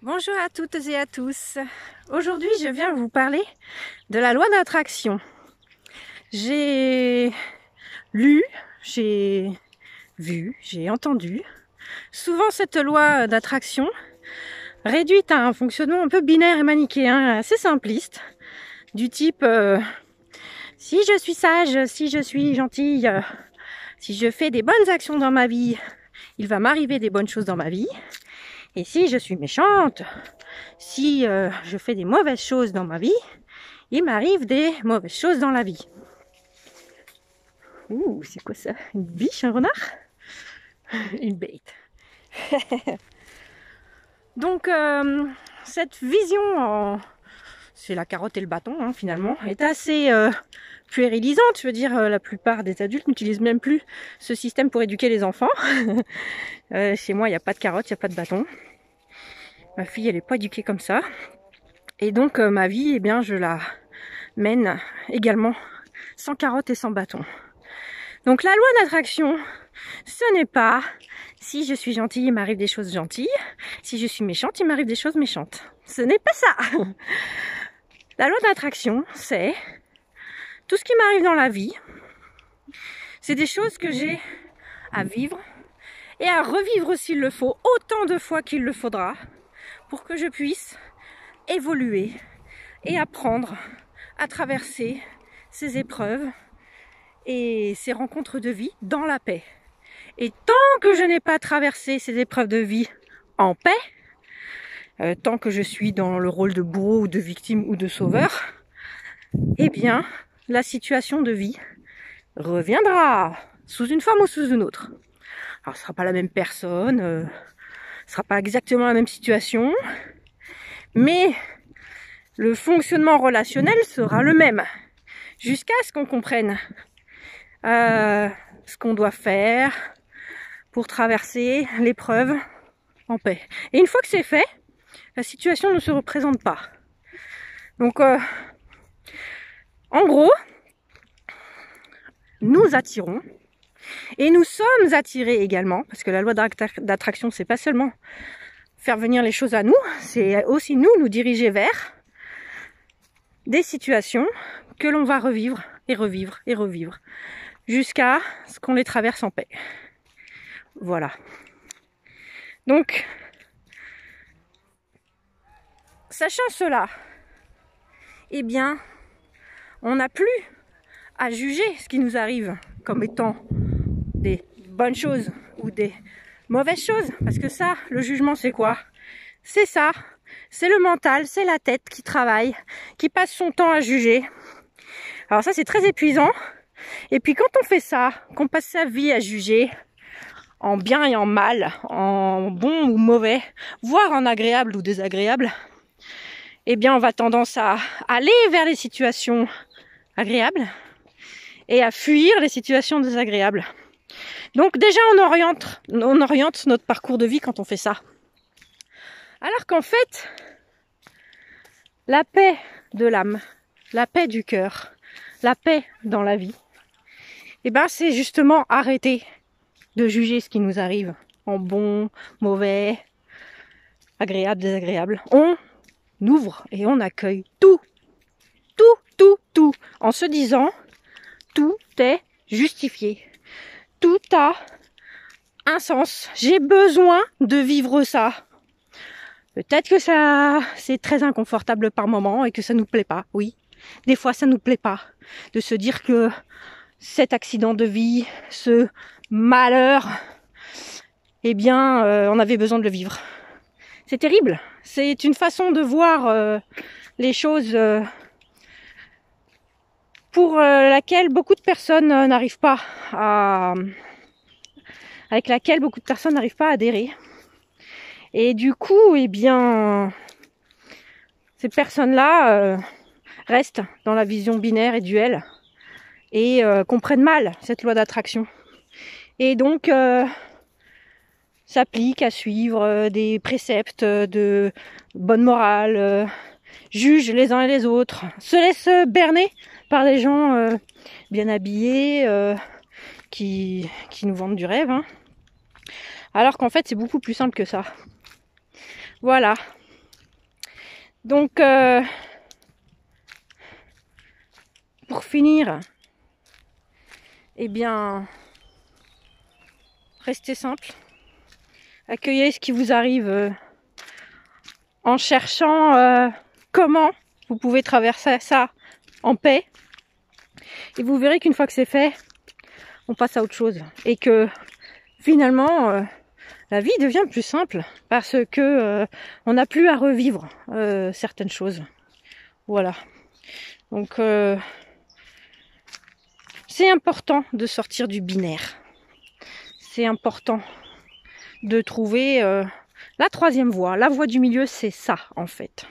Bonjour à toutes et à tous. Aujourd'hui, je viens vous parler de la loi d'attraction. J'ai lu, j'ai vu, j'ai entendu souvent cette loi d'attraction réduite à un fonctionnement un peu binaire et manichéen, assez simpliste, du type si je suis sage, si je suis gentille, si je fais des bonnes actions dans ma vie, il va m'arriver des bonnes choses dans ma vie. Et si je suis méchante, si je fais des mauvaises choses dans ma vie, il m'arrive des mauvaises choses dans la vie. Ouh, c'est quoi ça? Une biche, un renard? Une bête. Donc, cette vision, c'est la carotte et le bâton, hein, finalement, est assez puérilisante. Je veux dire, la plupart des adultes n'utilisent même plus ce système pour éduquer les enfants. Chez moi, il n'y a pas de carotte, il n'y a pas de bâton. Ma fille, elle n'est pas éduquée comme ça. Et donc, ma vie, eh bien, je la mène également sans carotte et sans bâton. Donc, la loi d'attraction, ce n'est pas si je suis gentille, il m'arrive des choses gentilles. Si je suis méchante, il m'arrive des choses méchantes. Ce n'est pas ça. La loi d'attraction, c'est tout ce qui m'arrive dans la vie. C'est des choses que j'ai à vivre et à revivre s'il le faut, autant de fois qu'il le faudra, pour que je puisse évoluer et apprendre à traverser ces épreuves et ces rencontres de vie dans la paix. Et tant que je n'ai pas traversé ces épreuves de vie en paix, tant que je suis dans le rôle de bourreau ou de victime ou de sauveur, eh bien, la situation de vie reviendra sous une forme ou sous une autre. Alors, ce sera pas la même personne, ce sera pas exactement la même situation, mais le fonctionnement relationnel sera le même, jusqu'à ce qu'on comprenne ce qu'on doit faire pour traverser l'épreuve en paix. Et une fois que c'est fait, la situation ne se représente pas. Donc, en gros, nous attirons, et nous sommes attirés également, parce que la loi d'attraction, c'est pas seulement faire venir les choses à nous, c'est aussi nous diriger vers des situations que l'on va revivre et revivre et revivre jusqu'à ce qu'on les traverse en paix. Voilà. Donc, sachant cela, eh bien, on n'a plus à juger ce qui nous arrive comme étant des bonnes choses ou des mauvaises choses, parce que ça, le jugement, c'est quoi? C'est ça, c'est le mental, c'est la tête qui travaille, qui passe son temps à juger. Alors ça, c'est très épuisant. Et puis quand on fait ça, qu'on passe sa vie à juger, en bien et en mal, en bon ou mauvais, voire en agréable ou désagréable, eh bien on va tendance à aller vers les situations agréables et à fuir les situations désagréables. Donc déjà on oriente notre parcours de vie quand on fait ça. Alors qu'en fait, la paix de l'âme, la paix du cœur, la paix dans la vie, eh ben c'est justement arrêter de juger ce qui nous arrive en bon, mauvais, agréable, désagréable. On ouvre et on accueille tout, en se disant tout est justifié. Tout a un sens. J'ai besoin de vivre ça. Peut-être que ça, c'est très inconfortable par moment et que ça nous plaît pas. Oui, des fois ça nous plaît pas de se dire que cet accident de vie, ce malheur, eh bien, on avait besoin de le vivre. C'est terrible. C'est une façon de voir les choses pour laquelle beaucoup de personnes n'arrivent pas à... avec laquelle beaucoup de personnes n'arrivent pas à adhérer. Et du coup, eh bien, ces personnes-là restent dans la vision binaire et duelle et comprennent mal cette loi d'attraction. Et donc, s'appliquent à suivre des préceptes de bonne morale, jugent les uns et les autres, se laissent berner par des gens bien habillés qui nous vendent du rêve, hein. Alors qu'en fait, c'est beaucoup plus simple que ça. Voilà. Donc, pour finir, eh bien, restez simple. Accueillez ce qui vous arrive en cherchant comment vous pouvez traverser ça en paix. Et vous verrez qu'une fois que c'est fait, on passe à autre chose. Et que finalement, la vie devient plus simple parce que on n'a plus à revivre certaines choses. Voilà. Donc, c'est important de sortir du binaire. C'est important de trouver la troisième voie. La voie du milieu, c'est ça, en fait.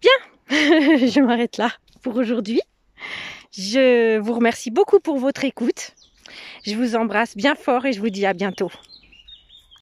Bien, je m'arrête là pour aujourd'hui. Je vous remercie beaucoup pour votre écoute. Je vous embrasse bien fort et je vous dis à bientôt.